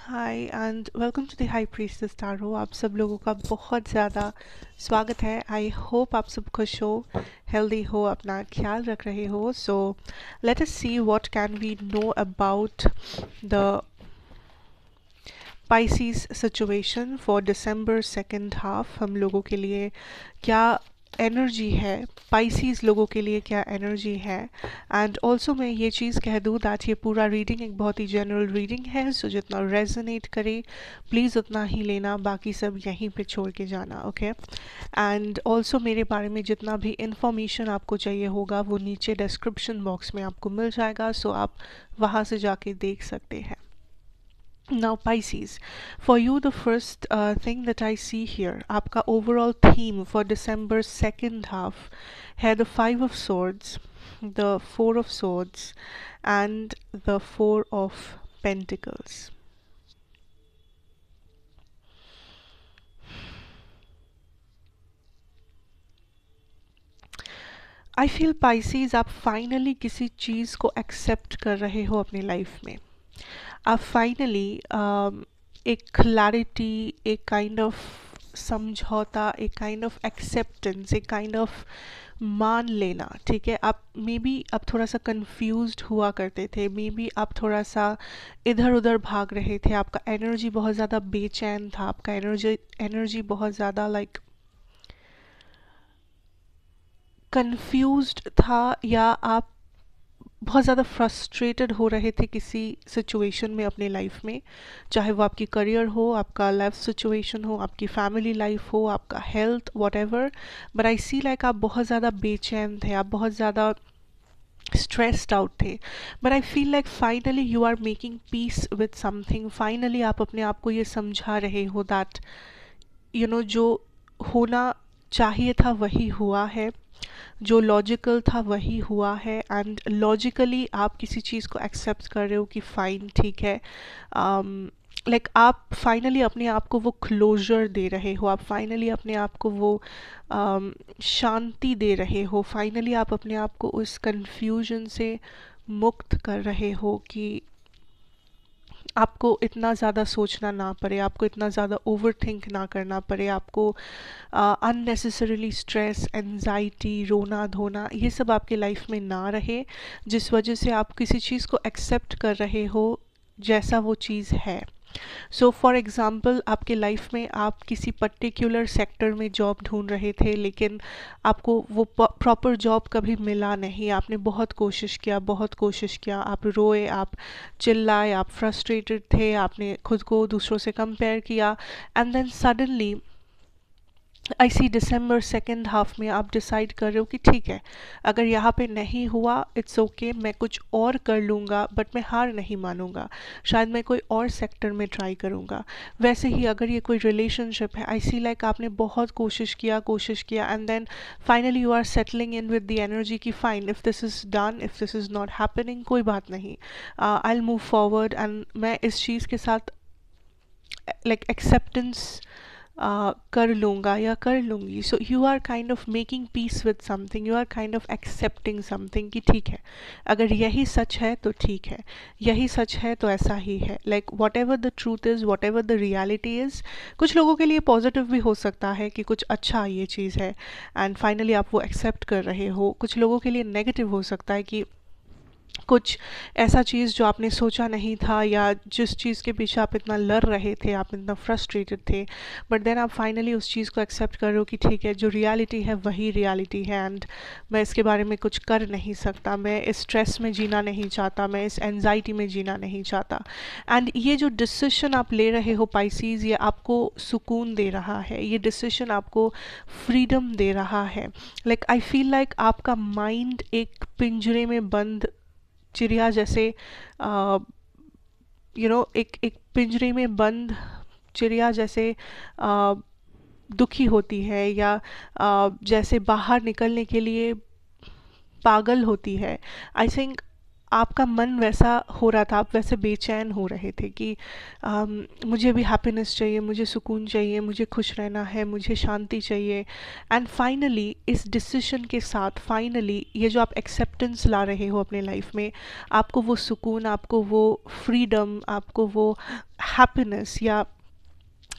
Hi and welcome to the high priestess tarot. आप सब लोगों का बहुत ज़्यादा स्वागत है। आई होप आप सब खुश हो, हेल्दी हो, अपना ख्याल रख रहे हो। So let us see what can we know about the Pisces situation for December second half. हम लोगों के लिए क्या एनर्जी है, पाइसीज लोगों के लिए क्या एनर्जी है। एंड ऑल्सो मैं ये चीज़ कह दूँ दैट ये पूरा रीडिंग एक बहुत ही जनरल रीडिंग है, सो जितना रेजोनेट करे प्लीज़ उतना ही लेना, बाकी सब यहीं पे छोड़ के जाना, ओके। एंड ऑल्सो मेरे बारे में जितना भी इंफॉर्मेशन आपको चाहिए होगा वो नीचे डिस्क्रिप्शन बॉक्स में आपको मिल जाएगा, सो आप वहाँ से जाके देख सकते हैं। Now Pisces, for you the first thing that I see here, आपका overall theme for December second half है the Five of Swords, the Four of Swords and the Four of Pentacles. I feel Pisces आप finally किसी चीज़ को accept कर रहे हो अपनी life में। आप फाइनली एक क्लैरिटी, एक काइंड ऑफ समझौता, एक काइंड ऑफ एक्सेप्टेंस, एक काइंड ऑफ मान लेना, ठीक है। आप मे बी आप थोड़ा सा कंफ्यूज्ड हुआ करते थे, मे बी आप थोड़ा सा इधर उधर भाग रहे थे, आपका एनर्जी बहुत ज़्यादा बेचैन था, आपका एनर्जी बहुत ज़्यादा लाइक कंफ्यूज्ड था, या आप बहुत ज़्यादा फ्रस्ट्रेटेड हो रहे थे किसी सिचुएशन में अपने लाइफ में, चाहे वो आपकी करियर हो, आपका लाइफ सिचुएशन हो, आपकी फैमिली लाइफ हो, आपका health, whatever. But I see like आप बहुत ज़्यादा बेचैन थे, आप बहुत ज़्यादा स्ट्रेस्ड आउट थे। But I feel like finally you are making peace with something. Finally आप अपने आप को ये समझा रहे हो दैट जो होना चाहिए था वही हुआ है, जो लॉजिकल था वही हुआ है, एंड लॉजिकली आप किसी चीज़ को एक्सेप्ट कर रहे हो कि फ़ाइन, ठीक है। लाइक आप फाइनली अपने आप को वो क्लोजर दे रहे हो, आप फाइनली अपने आप को वो शांति दे रहे हो, फाइनली आप अपने आप को उस कन्फ्यूजन से मुक्त कर रहे हो कि आपको इतना ज़्यादा सोचना ना पड़े, आपको इतना ज़्यादा ओवर थिंक ना करना पड़े, आपको अननेसेसरीली स्ट्रेस, एंजाइटी, रोना धोना ये सब आपके लाइफ में ना रहे, जिस वजह से आप किसी चीज़ को एक्सेप्ट कर रहे हो जैसा वो चीज़ है। सो फॉर एग्ज़ाम्पल आपके लाइफ में आप किसी पर्टिकुलर सेक्टर में जॉब ढूंढ रहे थे, लेकिन आपको वो प्रॉपर जॉब कभी मिला नहीं, आपने बहुत कोशिश किया, बहुत कोशिश किया, आप रोए, आप चिल्लाए, आप फ्रस्ट्रेटेड थे, आपने खुद को दूसरों से कंपेयर किया, and then suddenly I see December second half में आप डिसाइड कर रहे हो कि ठीक है, अगर यहाँ पे नहीं हुआ इट्स ओके, मैं कुछ और कर लूँगा, बट मैं हार नहीं मानूंगा, शायद मैं कोई और सेक्टर में ट्राई करूँगा। वैसे ही अगर ये कोई रिलेशनशिप है, आई सी लाइक आपने बहुत कोशिश किया and then finally you are settling in with the energy की fine, if this is done, if this is not happening, कोई बात नहीं, I will move forward, and मैं इस चीज़ के साथ लाइक एक्सेप्टेंस कर लूँगा या कर लूँगी। So you are kind of making peace with something, you are kind of accepting something कि ठीक है, अगर यही सच है तो ठीक है, यही सच है तो ऐसा ही है, like what ever the truth is, what ever the reality is. कुछ लोगों के लिए पॉजिटिव भी हो सकता है कि कुछ अच्छा ये चीज़ है एंड फाइनली आप वो एक्सेप्ट कर रहे हो, कुछ लोगों के लिए नेगेटिव हो सकता है कि कुछ ऐसा चीज़ जो आपने सोचा नहीं था, या जिस चीज़ के पीछे आप इतना लड़ रहे थे, आप इतना फ्रस्ट्रेटेड थे, बट देन आप फाइनली उस चीज़ को एक्सेप्ट कर रहे हो कि ठीक है, जो रियलिटी है वही रियलिटी है, एंड मैं इसके बारे में कुछ कर नहीं सकता, मैं इस स्ट्रेस में जीना नहीं चाहता, मैं इस एनजाइटी में जीना नहीं चाहता। एंड ये जो डिसीजन आप ले रहे हो पाइसीज, ये आपको सुकून दे रहा है, ये डिसीजन आपको फ्रीडम दे रहा है। लाइक आई फील लाइक आपका माइंड एक पिंजरे में बंद चिड़िया जैसे एक एक पिंजरे में बंद चिड़िया जैसे दुखी होती है, या जैसे बाहर निकलने के लिए पागल होती है। आई थिंक आपका मन वैसा हो रहा था, आप वैसे बेचैन हो रहे थे कि मुझे भी हैप्पीनेस चाहिए, मुझे सुकून चाहिए, मुझे खुश रहना है, मुझे शांति चाहिए। एंड फाइनली इस डिसीजन के साथ फाइनली ये जो आप एक्सेप्टेंस ला रहे हो अपने लाइफ में, आपको वो सुकून, आपको वो फ्रीडम, आपको वो हैप्पीनेस या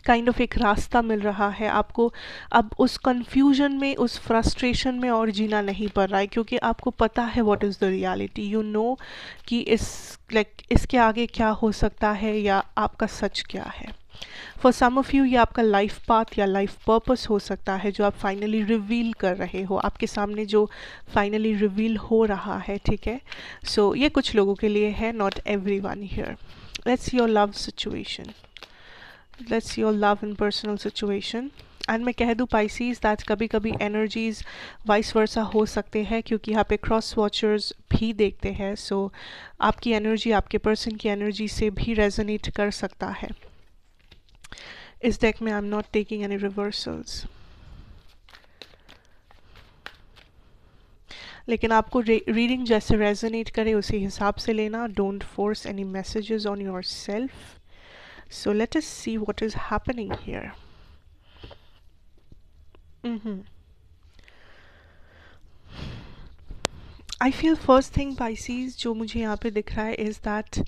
काइंड ऑफ एक रास्ता मिल रहा है आपको। अब उस कंफ्यूजन में, उस फ्रस्ट्रेशन में और जीना नहीं पड़ रहा है, क्योंकि आपको पता है what is the reality. You know कि इसके आगे क्या हो सकता है या आपका सच क्या है। फॉर सम ऑफ यू ये आपका लाइफ पाथ या लाइफ पर्पस हो सकता है जो आप फाइनली रिवील कर रहे हो, आपके सामने जो फाइनली रिवील हो रहा है, ठीक है। सो ये कुछ लोगों के लिए है, not every one here. Let's your love situation, let's your love in personal situation. And मैं कह दूँ पाइसीज दैट कभी कभी एनर्जीज वाइस वर्सा हो सकते हैं, क्योंकि यहाँ पे क्रॉस वॉचर्स भी देखते हैं। सो आपकी एनर्जी आपके पर्सन की एनर्जी से भी रेजोनेट कर सकता है। इस डेक में I am not taking any reversals, लेकिन आपको रीडिंग जैसे रेजोनेट करे उसी हिसाब से लेना। Don't force any messages on your self. So let us see what is happening here. I feel first thing Pisces जो मुझे यहाँ पे दिख रहा है is that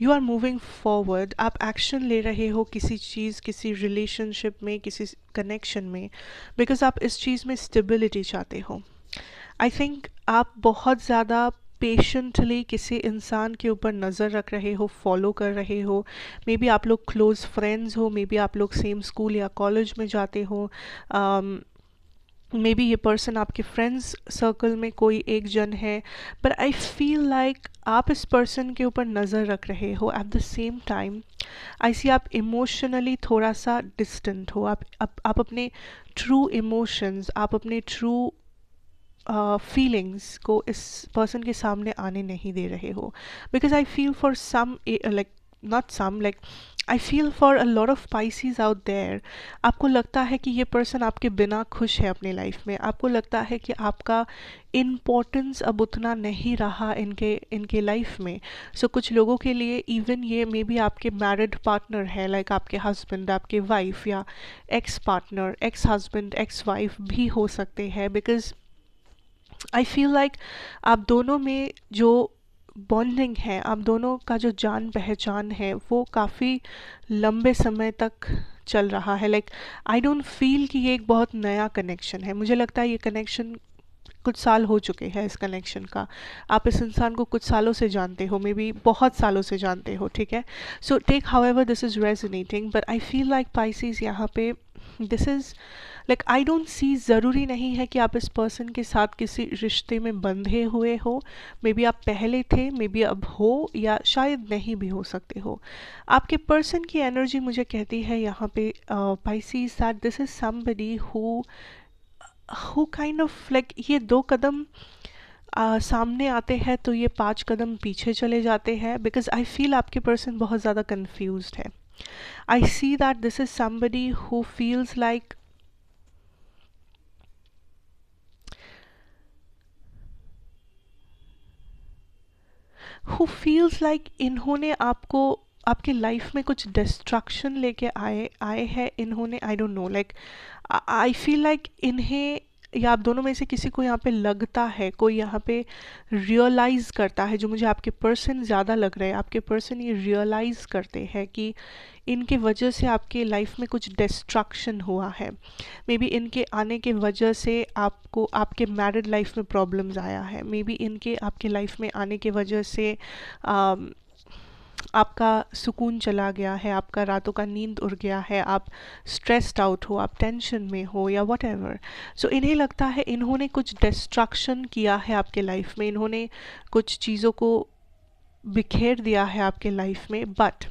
you are moving forward. आप एक्शन ले रहे हो किसी चीज़, किसी रिलेशनशिप में, किसी कनेक्शन में, बिकॉज आप इस चीज़ में स्टेबिलिटी चाहते हो। आई थिंक आप बहुत ज़्यादा पेशेंटली किसी इंसान के ऊपर नज़र रख रहे हो, फॉलो कर रहे हो। मे बी आप लोग क्लोज फ्रेंड्स हो, मे बी आप लोग सेम स्कूल या कॉलेज में जाते हो, मे बी ये पर्सन आपके फ्रेंड्स सर्कल में कोई एक जन है। बट आई फील लाइक आप इस पर्सन के ऊपर नज़र रख रहे हो। At the same time I see आप इमोशनली थोड़ा सा डिस्टेंट हो। आप अपने ट्रू इमोशंस, आप अपने ट्रू फीलिंग्स को इस पर्सन के सामने आने नहीं दे रहे हो। Because I feel for some, like not some, like I feel for a lot of Pisces out there, आपको लगता है कि ये पर्सन आपके बिना खुश है अपनी लाइफ में। आपको लगता है कि आपका इम्पोर्टेंस अब उतना नहीं रहा इनके लाइफ में। सो कुछ लोगों के लिए इवन ये मे बी आपके मैरिड पार्टनर है, लाइक आपके हस्बैंड, आपके वाइफ, या ex partner, ex husband, ex wife भी हो सकते हैं। बिकॉज आई फील लाइक आप दोनों में जो बॉन्डिंग है, आप दोनों का जो जान पहचान है, वो काफ़ी लंबे समय तक चल रहा है। लाइक आई डोंट फील कि ये एक बहुत नया कनेक्शन है। मुझे लगता है ये कनेक्शन कुछ साल हो चुके हैं इस कनेक्शन का। आप इस इंसान को कुछ सालों से जानते हो, मे बी बहुत सालों से जानते हो, ठीक है। So take however this is resonating, but I feel like Pisces यहाँ पे this is like I don't see, ज़रूरी नहीं है कि आप इस पर्सन के साथ किसी रिश्ते में बंधे हुए हो। मे बी आप पहले थे, मे बी अब हो, या शायद नहीं भी हो सकते हो। आपके पर्सन की एनर्जी मुझे कहती है यहाँ पे Pisces that this is somebody who kind of like ये 2 कदम सामने आते हैं तो ये 5 कदम पीछे चले जाते हैं। बिकॉज आई फील आपके पर्सन बहुत ज़्यादा कन्फ्यूज्ड है। I see that this is somebody who feels like इन्होंने आपको आपके लाइफ में कुछ डिस्ट्रक्शन लेके आए हैं इन्होंने। आई don't know, like I feel like इन्हें या आप दोनों में से किसी को यहाँ पे लगता है, कोई यहाँ पे रियलाइज़ करता है, जो मुझे आपके पर्सन ज़्यादा लग रहे हैं। आपके पर्सन ये रियलाइज़ करते हैं कि इनके वजह से आपके लाइफ में कुछ डिस्ट्रक्शन हुआ है। मे बी इनके आने के वजह से आपको आपके मैरिड लाइफ में प्रॉब्लम्स आया है। मे बी इनके आपके लाइफ में आने के वजह से आपका सुकून चला गया है, आपका रातों का नींद उड़ गया है, आप स्ट्रेस्ड आउट हो, आप टेंशन में हो, या वट एवर। सो इन्हें लगता है इन्होंने कुछ डिस्ट्रक्शन किया है आपके लाइफ में, इन्होंने कुछ चीज़ों को बिखेर दिया है आपके लाइफ में। बट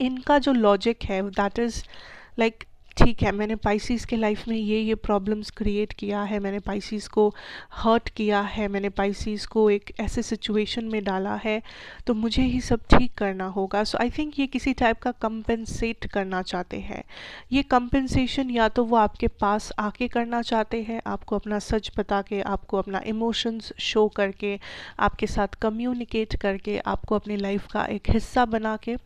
इनका जो लॉजिक है दैट इज़ लाइक, ठीक है, मैंने पाइसीज़ के लाइफ में ये प्रॉब्लम्स क्रिएट किया है, मैंने पाइसीज़ को हर्ट किया है, मैंने पाइसीज़ को एक ऐसे सिचुएशन में डाला है, तो मुझे ही सब ठीक करना होगा। सो आई थिंक ये किसी टाइप का कंपेंसेट करना चाहते हैं। ये कंपेंसेशन या तो वो आपके पास आके करना चाहते हैं, आपको अपना सच बता के, आपको अपना इमोशंस शो करके, आपके साथ कम्युनिकेट करके, आपको अपनी लाइफ का एक हिस्सा बना के,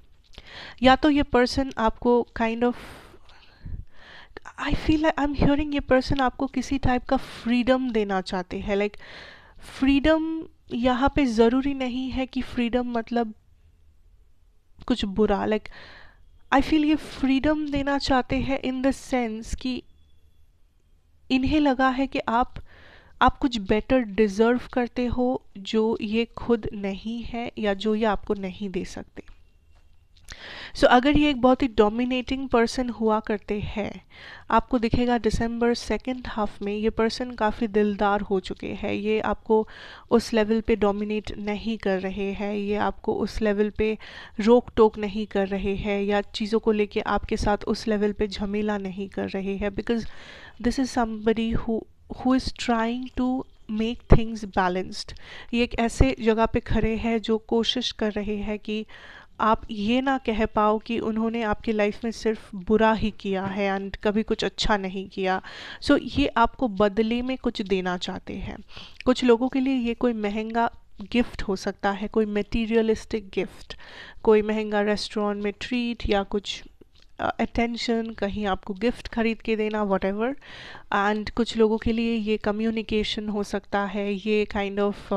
या तो ये पर्सन आपको kind of, I feel I am hearing, ये पर्सन आपको किसी टाइप का फ्रीडम देना चाहते हैं। लाइक फ्रीडम यहाँ पे ज़रूरी नहीं है कि फ्रीडम मतलब कुछ बुरा। लाइक आई फील ये फ्रीडम देना चाहते हैं इन द सेंस कि इन्हें लगा है कि आप कुछ बेटर डिज़र्व करते हो जो ये खुद नहीं है या जो ये आपको नहीं दे सकते। अगर ये एक बहुत ही डोमिनेटिंग पर्सन हुआ करते हैं, आपको दिखेगा दिसंबर सेकंड हाफ में ये पर्सन काफ़ी दिलदार हो चुके हैं। ये आपको उस लेवल पे डोमिनेट नहीं कर रहे हैं, ये आपको उस लेवल पे रोक टोक नहीं कर रहे हैं या चीज़ों को लेके आपके साथ उस लेवल पे झमेला नहीं कर रहे हैं, because this is somebody who is trying to make things balanced. ये एक ऐसे जगह पे खड़े हैं जो कोशिश कर रहे हैं कि आप ये ना कह पाओ कि उन्होंने आपकी लाइफ में सिर्फ बुरा ही किया है एंड कभी कुछ अच्छा नहीं किया। ये आपको बदले में कुछ देना चाहते हैं। कुछ लोगों के लिए ये कोई महंगा गिफ्ट हो सकता है, कोई मटेरियलिस्टिक गिफ्ट, कोई महंगा रेस्टोरेंट में ट्रीट या कुछ अटेंशन, कहीं आपको गिफ्ट खरीद के देना, व्हाटएवर। एंड कुछ लोगों के लिए ये कम्युनिकेशन हो सकता है, ये काइंड ऑफ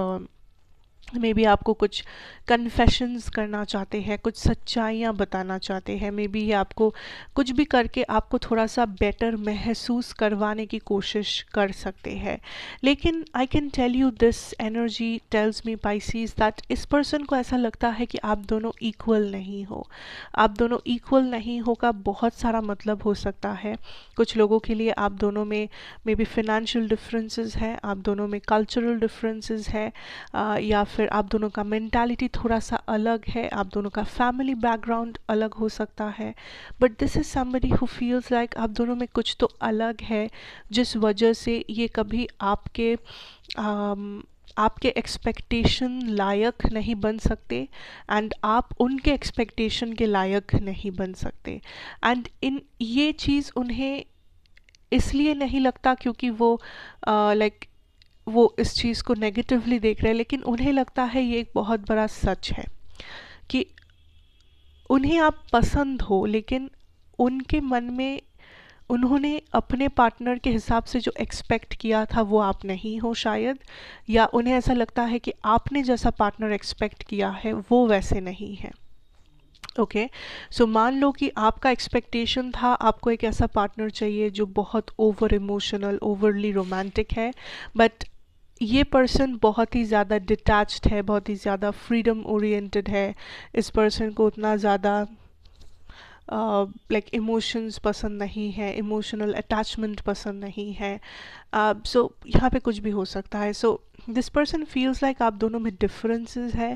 मे बी आपको कुछ कन्फेशंस करना चाहते हैं, कुछ सच्चाइयाँ बताना चाहते हैं, मे बी ये आपको कुछ भी करके आपको थोड़ा सा बेटर महसूस करवाने की कोशिश कर सकते हैं। लेकिन I can tell you this energy tells me Pisces that इस पर्सन को ऐसा लगता है कि आप दोनों इक्वल नहीं हो। आप दोनों इक्वल नहीं हो का बहुत सारा मतलब हो सकता है। कुछ लोगों के लिए आप दोनों में मे बी फिनेंशियल डिफरेंसेस है, आप दोनों में कल्चरल डिफरेंसेस है, या फिर आप दोनों का मेंटालिटी थोड़ा सा अलग है, आप दोनों का फैमिली बैकग्राउंड अलग हो सकता है। But this is somebody who feels like आप दोनों में कुछ तो अलग है, जिस वजह से ये कभी आपके एक्सपेक्टेशन लायक नहीं बन सकते एंड आप उनके एक्सपेक्टेशन के लायक नहीं बन सकते। एंड इन ये चीज़ उन्हें इसलिए नहीं लगता क्योंकि वो इस चीज़ को नेगेटिवली देख रहे हैं, लेकिन उन्हें लगता है ये एक बहुत बड़ा सच है कि उन्हें आप पसंद हो, लेकिन उनके मन में उन्होंने अपने पार्टनर के हिसाब से जो एक्सपेक्ट किया था वो आप नहीं हो शायद, या उन्हें ऐसा लगता है कि आपने जैसा पार्टनर एक्सपेक्ट किया है वो वैसे नहीं है। ओके, सो मान लो कि आपका एक्सपेक्टेशन था आपको एक ऐसा पार्टनर चाहिए जो बहुत ओवर इमोशनल, ओवरली रोमांटिक है, बट ये पर्सन बहुत ही ज़्यादा डिटैच्ड है, बहुत ही ज़्यादा फ्रीडम ओरिएंटेड है। इस पर्सन को उतना ज़्यादा इमोशंस पसंद नहीं है, इमोशनल अटैचमेंट पसंद नहीं है। यहाँ पे कुछ भी हो सकता है। दिस पर्सन फील्स लाइक आप दोनों में डिफरेंसेस है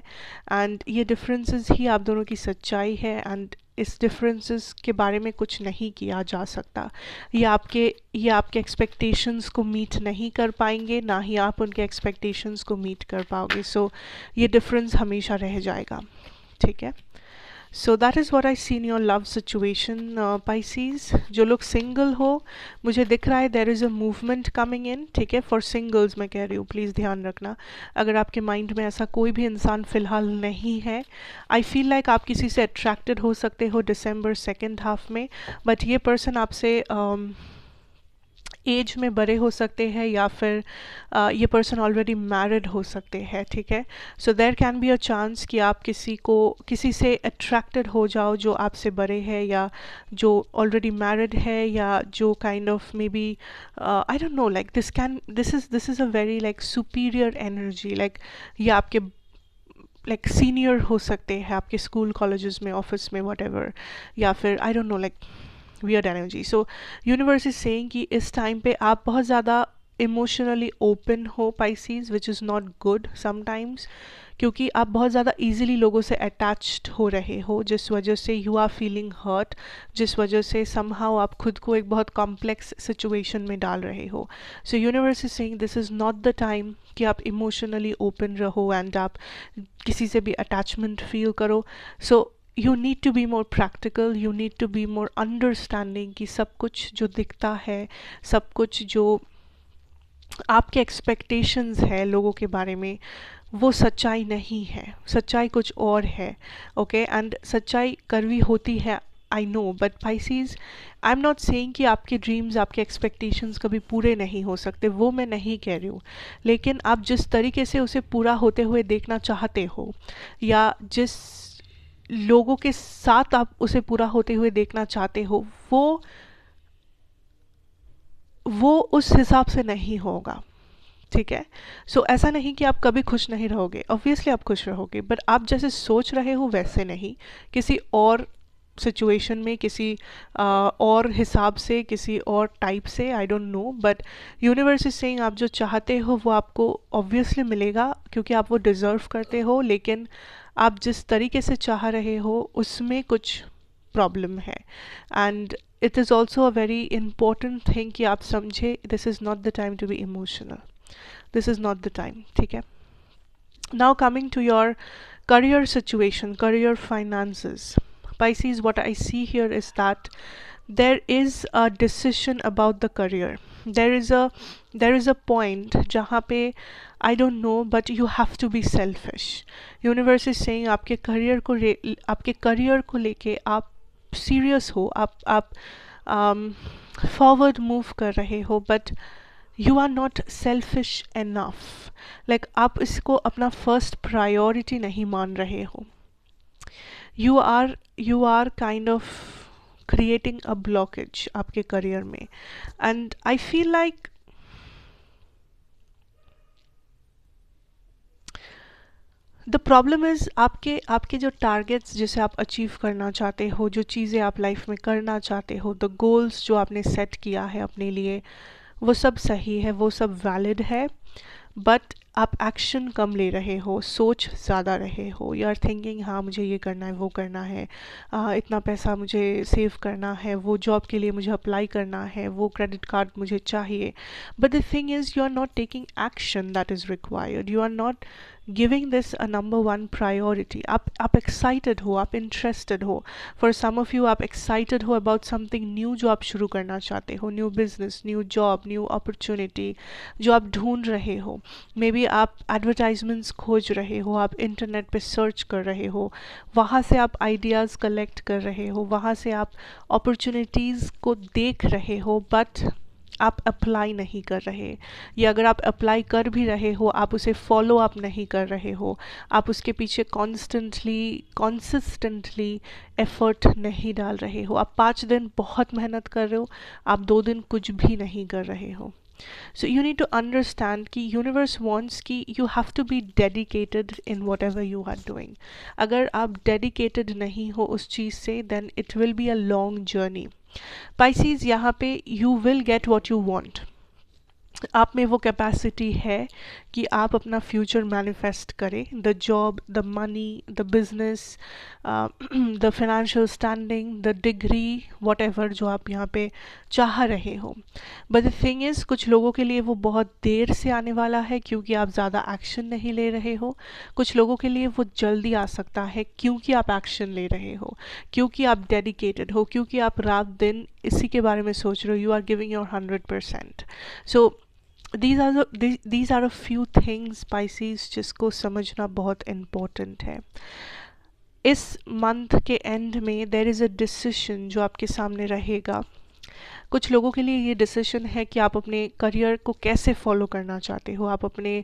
एंड ये डिफरेंसेस ही आप दोनों की सच्चाई है एंड इस डिफरेंसेस के बारे में कुछ नहीं किया जा सकता। ये आपके एक्सपेक्टेशंस को मीट नहीं कर पाएंगे, ना ही आप उनके एक्सपेक्टेशंस को मीट कर पाओगे। ये डिफरेंस हमेशा रह जाएगा। ठीक है, so that is what I see in your love situation Pisces. जो लोग सिंगल हो, मुझे दिख रहा है there is a movement coming in. ठीक है, फॉर सिंगल्स मैं कह रही हूँ, प्लीज़ ध्यान रखना। अगर आपके माइंड में ऐसा कोई भी इंसान फ़िलहाल नहीं है, आई फील लाइक आप किसी से अट्रैक्टेड हो सकते हो दिसंबर सेकेंड हाफ में, बट ये पर्सन आपसे एज में बड़े हो सकते हैं या फिर ये पर्सन ऑलरेडी मैरिड हो सकते हैं। ठीक है, so there can be a chance कि आप किसी से अट्रैक्टेड हो जाओ जो आपसे बड़े हैं या जो ऑलरेडी मैरिड है या जो kind of maybe I don't know, like this is a very like superior energy. Like ये आपके सीनियर हो सकते हैं आपके स्कूल, कॉलेजेस में, ऑफिस में, व्हाटएवर, या फिर I don't know, like weird energy. Universe is saying कि इस टाइम पे आप बहुत ज़्यादा इमोशनली ओपन हो Pisces, which is not good sometimes, क्योंकि आप बहुत ज़्यादा ईजिली लोगों से अटैच्ड हो रहे हो, जिस वजह से यू आर फीलिंग हर्ट, जिस वजह से समहाउ आप खुद को एक बहुत कॉम्प्लेक्स सिचुएशन में डाल रहे हो। Universe is saying this is not the time कि आप इमोशनली ओपन रहो एंड आप किसी से भी अटैचमेंट फील करो। You need to be more practical, you need to be more understanding कि सब कुछ जो दिखता है, सब कुछ जो आपके एक्सपेक्टेशंस है लोगों के बारे में, वो सच्चाई नहीं है, सच्चाई कुछ और है। ओके, एंड सच्चाई कड़वी होती है, I know, but Pisces I am not saying कि आपके ड्रीम्स, आपके एक्सपेक्टेशंस कभी पूरे नहीं हो सकते, वो मैं नहीं कह रही हूँ, लेकिन आप जिस तरीके से उसे पूरा होते हुए देखना चाहते हो या जिस लोगों के साथ आप उसे पूरा होते हुए देखना चाहते हो, वो उस हिसाब से नहीं होगा। ठीक है। सो ऐसा नहीं कि आप कभी खुश नहीं रहोगे, ऑब्वियसली आप खुश रहोगे, बट आप जैसे सोच रहे हो वैसे नहीं, किसी और सिचुएशन में, किसी और हिसाब से, किसी और टाइप से, आई don't no, but universe is saying आप जो चाहते हो वो आपको ऑब्वियसली मिलेगा, क्योंकि आप वो डिज़र्व करते हो, लेकिन आप जिस तरीके से चाह रहे हो उसमें कुछ प्रॉब्लम है। And it is also a very important thing कि आप समझे this is not the time to be emotional, this is not the time. ठीक है। Now coming to your career situation, career finances. Pisces, what I see here is that there is a decision about the career. There is a point जहाँ पे I don't know, but you have to be selfish. Universe is saying आपके career को लेके आप serious हो, आप forward move कर रहे हो, but you are not selfish enough. Like आप इसको अपना first priority नहीं मान रहे हो. You are kind of creating a blockage आपके career में, and I feel like the problem is आपके जो टारगेट्स जिसे आप अचीव करना चाहते हो, जो चीज़ें आप लाइफ में करना चाहते हो, द गोल्स जो आपने सेट किया है अपने लिए, वो सब सही है, वो सब वैलिड है, बट आप एक्शन कम ले रहे हो, सोच ज़्यादा रहे हो। यू आर थिंकिंग हाँ मुझे ये करना है, वो करना है, इतना पैसा मुझे सेव करना है, वो जॉब के लिए मुझे अप्लाई करना है, वो क्रेडिट कार्ड मुझे चाहिए, but the thing is you are not taking action that is required, you are not giving this a number one priority. आप एक्साइटेड हो, आप इंटरेस्टेड हो, फॉर सम ऑफ यू आप एक्साइटेड हो अबाउट समथिंग न्यू जो आप शुरू करना चाहते हो, new business, new job, new opportunity जो आप ढूंढ रहे हो। मे बी आप एडवर्टाइजमेंट्स खोज रहे हो, आप इंटरनेट पे सर्च कर रहे हो, वहाँ से आप आइडियाज़ कलेक्ट कर रहे हो, वहाँ से आप अपॉर्चुनिटीज़ को देख रहे हो, बट आप अप्लाई नहीं कर रहे, या अगर आप अप्लाई कर भी रहे हो आप उसे फॉलो अप नहीं कर रहे हो, आप उसके पीछे कंसिस्टेंटली एफर्ट नहीं डाल रहे हो। आप 5 दिन बहुत मेहनत कर रहे हो, आप 2 दिन कुछ भी नहीं कर रहे हो। So you need to understand कि universe wants कि you have to be dedicated in whatever you are doing. अगर आप dedicated नहीं हो उस चीज़ से, then it will be a long journey. Pisces, यहाँ पे you will get what you want. आप में वो कैपेसिटी है कि आप अपना फ्यूचर मैनिफेस्ट करें, the job, the money, the business, the financial standing, the degree, what ever जो आप यहाँ पे चाह रहे हो। बट द थिंग इज़ कुछ लोगों के लिए वो बहुत देर से आने वाला है क्योंकि आप ज़्यादा एक्शन नहीं ले रहे हो, कुछ लोगों के लिए वो जल्दी आ सकता है क्योंकि आप एक्शन ले रहे हो, क्योंकि आप डेडिकेटेड हो, क्योंकि आप रात दिन इसी के बारे में सोच रहे हो, you are giving your 100%. So these are a few things Pisces जिसको समझना बहुत इम्पोर्टेंट है। इस मंथ के एंड में देर इज़ अ डिसीशन जो आपके सामने रहेगा। कुछ लोगों के लिए ये डिसीशन है कि आप अपने करियर को कैसे फॉलो करना चाहते हो, आप अपने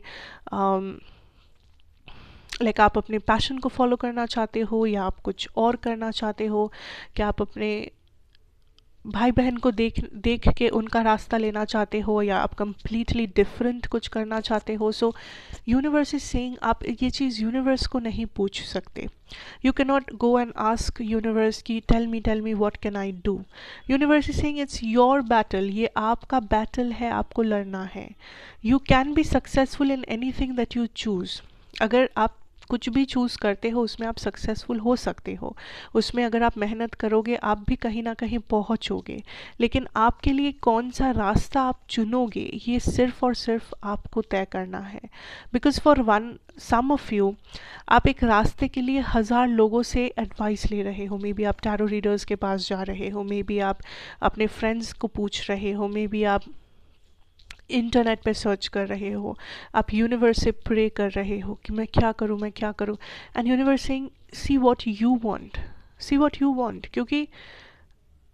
आप अपने पैशन को फॉलो करना चाहते हो, या आप कुछ और करना चाहते हो, क्या आप अपने भाई बहन को देख के उनका रास्ता लेना चाहते हो, या आप कम्प्लीटली डिफरेंट कुछ करना चाहते हो। सो यूनिवर्स इज सेइंग आप ये चीज़ यूनिवर्स को नहीं पूछ सकते। You can not go and ask universe की tell me what can I do. Universe is saying it's your battle, ये आपका बैटल है, आपको लड़ना है। You can be successful in anything that you choose. अगर आप कुछ भी चूज़ करते हो उसमें आप सक्सेसफुल हो सकते हो, उसमें अगर आप मेहनत करोगे आप भी कहीं ना कहीं पहुंचोगे, लेकिन आपके लिए कौन सा रास्ता आप चुनोगे ये सिर्फ और सिर्फ आपको तय करना है। Because for some of you आप एक रास्ते के लिए 1000 लोगों से एडवाइस ले रहे हो, मे बी आप टैरो रीडर्स के पास जा रहे हो, मे बी आप अपने फ्रेंड्स को पूछ रहे हो, मे बी आप इंटरनेट पे सर्च कर रहे हो, आप यूनिवर्स से प्रे कर रहे हो कि मैं क्या करूँ, and universe saying see what you want, क्योंकि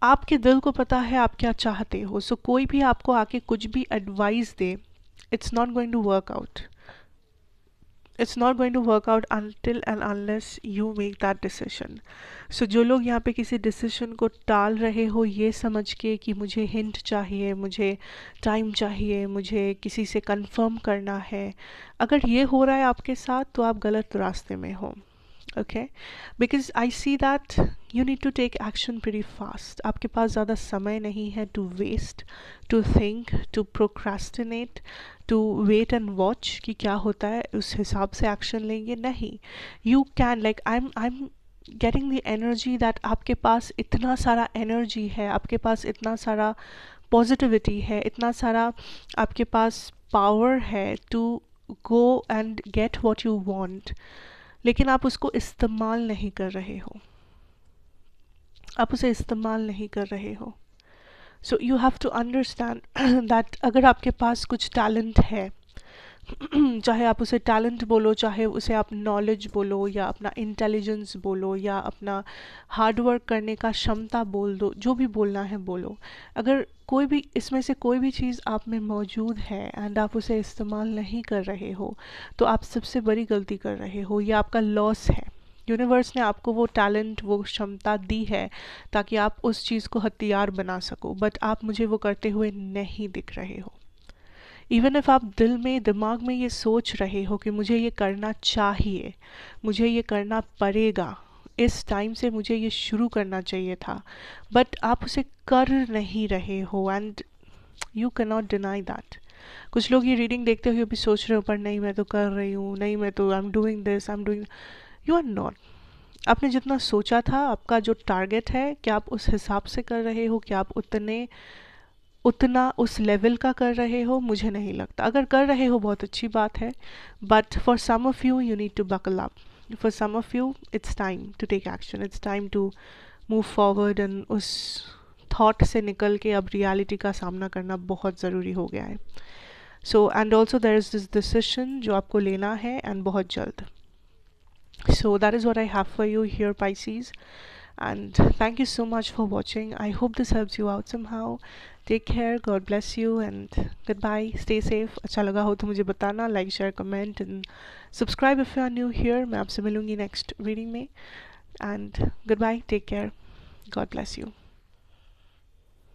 आपके दिल को पता है आप क्या चाहते हो। सो कोई भी आपको आके कुछ भी एडवाइस दे, it's not going to work out. It's not going to work out until and unless you make that decision. So जो लोग यहाँ पे किसी डिसीजन को टाल रहे हो ये समझ के कि मुझे हिंट चाहिए, मुझे टाइम चाहिए, मुझे किसी से कंफर्म करना है, अगर ये हो रहा है आपके साथ तो आप गलत रास्ते में हो. Okay, because I see that you need to take action pretty fast. आपके पास ज़्यादा समय नहीं है to waste, to think, to procrastinate, to wait and watch कि क्या होता है उस हिसाब से action लेंगे. नहीं, you can, like I'm getting the energy that आपके पास इतना सारा energy है, आपके पास इतना सारा positivity है, इतना सारा आपके पास power है to go and get what you want. लेकिन आप उसको इस्तेमाल नहीं कर रहे हो, आप उसे इस्तेमाल नहीं कर रहे हो. So you have to understand that अगर आपके पास कुछ टैलेंट है, चाहे आप उसे टैलेंट बोलो, चाहे उसे आप नॉलेज बोलो, या अपना इंटेलिजेंस बोलो, या अपना हार्डवर्क करने का क्षमता बोल दो, जो भी बोलना है बोलो, अगर कोई भी इसमें से कोई भी चीज़ आप में मौजूद है एंड आप उसे इस्तेमाल नहीं कर रहे हो तो आप सबसे बड़ी गलती कर रहे हो. ये आपका लॉस है. यूनिवर्स ने आपको वो टैलेंट, वो क्षमता दी है ताकि आप उस चीज़ को हथियार बना सको, बट आप मुझे वो करते हुए नहीं दिख रहे हो. इवन इफ आप दिल में, दिमाग में ये सोच रहे हो कि मुझे ये करना चाहिए, मुझे ये करना पड़ेगा, इस टाइम से मुझे ये शुरू करना चाहिए था, बट आप उसे कर नहीं रहे हो and you can not deny that. कुछ लोग ये रीडिंग देखते हुए भी सोच रहे हो पर नहीं मैं तो कर रही हूँ, नहीं मैं तो I am doing this, I am doing. You are not. आपने जितना सोचा था, आपका जो टारगेट है, क्या आप उस हिसाब से कर रहे हो, क्या आप उतना उस लेवल का कर रहे हो? मुझे नहीं लगता. अगर कर रहे हो बहुत अच्छी बात है, but for some of you you need to buckle up. For some of you it's time to take action, it's time to move forward and उस थॉट से निकल के अब रियलिटी का सामना करना बहुत ज़रूरी हो गया है. So and also there is this decision जो आपको लेना है एंड बहुत जल्द. So that is what I have for you here, Pisces, and thank you so much for watching. I hope this helps you out somehow. Take care, God bless you, and goodbye. Stay safe. अच्छा लगा हो तो मुझे बताना, like, share, comment and subscribe if you are new here. मैं आपसे मिलूँगी next reading में, and goodbye. Take care. God bless you.